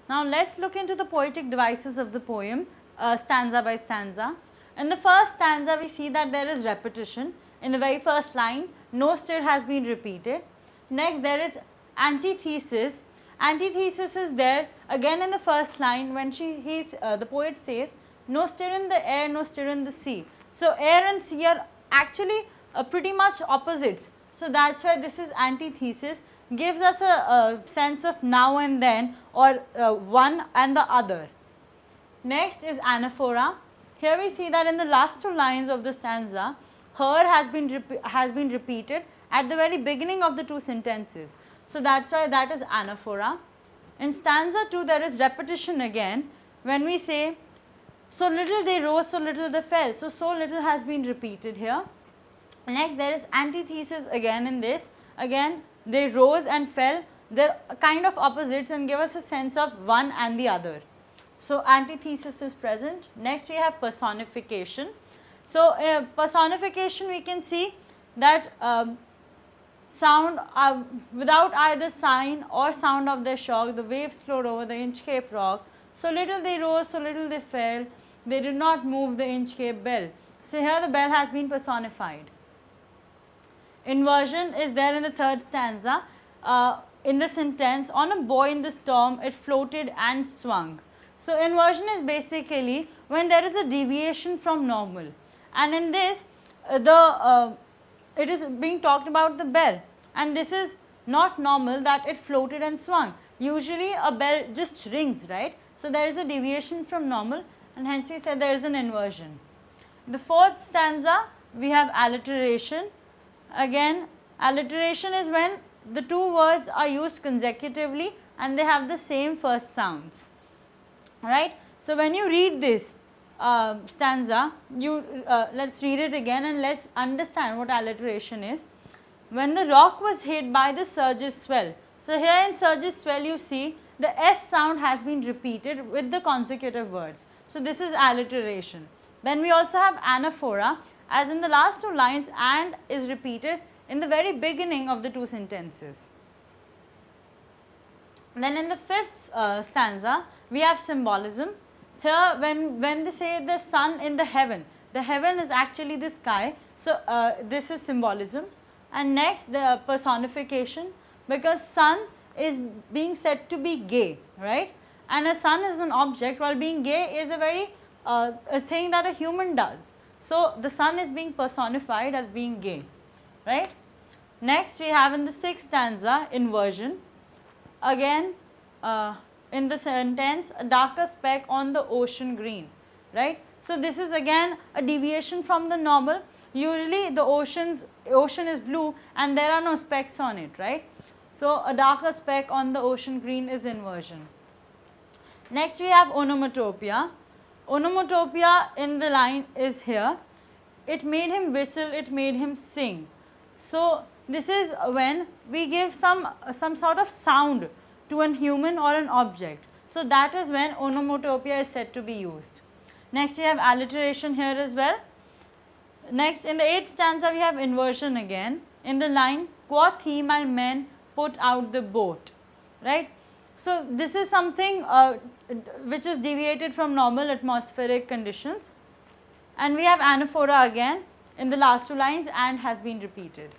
Now let's look into the poetic devices of the poem, stanza by stanza. In the first stanza we see that there is repetition. In the very first line, no stir has been repeated. Next there is antithesis. Antithesis is there again in the first line when the poet says, no stir in the air, no stir in the sea. So air and sea are actually pretty much opposites. So that's why this is antithesis, gives us a sense of now and then, or one and the other. Next is anaphora. Here we see that in the last two lines of the stanza, her has been repeated at the very beginning of the two sentences. So that's why that is anaphora. In stanza 2 there is repetition again when we say, so little they rose, so little they fell. So little has been repeated here. Next there is antithesis again in this. Again they rose and fell. They are kind of opposites and give us a sense of one and the other. So antithesis is present. Next we have personification. So personification, we can see that sound without either sign or sound of their shock, the waves flowed over the Inchcape rock. So little they rose, so little they fell. They did not move the Inchcape bell. So here the bell has been personified. Inversion is there in the third stanza. In the sentence, on a buoy in the storm, it floated and swung. So inversion is basically when there is a deviation from normal. And in this, it is being talked about the bell, and this is not normal that it floated and swung. Usually a bell just rings, right? So there is a deviation from normal, and hence we said there is an inversion. The fourth stanza, we have alliteration. Again, alliteration is when the two words are used consecutively and they have the same first sounds, right? So when you read this stanza, let's read it again and let's understand what alliteration is. When the rock was hit by the surge's swell. So here in surge's swell you see the S sound has been repeated with the consecutive words. So this is alliteration. Then we also have anaphora, as in the last two lines and is repeated in the very beginning of the two sentences. Then in the fifth stanza we have symbolism. Here when they say the sun in the heaven is actually the sky. So this is symbolism. And next the personification, because sun is being said to be gay, right? And a sun is an object, while being gay is a very a thing that a human does. So the sun is being personified as being gay, right? Next we have in the sixth stanza inversion. Again in the sentence, a darker speck on the ocean green, right? So this is again a deviation from the normal. Usually the ocean is blue and there are no specks on it, right? So a darker speck on the ocean green is inversion. Next we have onomatopoeia. Onomatopoeia in the line is here. It made him whistle, it made him sing. So this is when we give some sort of sound to an human or an object. So that is when onomatopoeia is said to be used. Next we have alliteration here as well. Next in the eighth stanza we have inversion again. In the line, quoth he, my men put out the boat, right? So this is something which is deviated from normal atmospheric conditions. And we have anaphora again in the last two lines and has been repeated.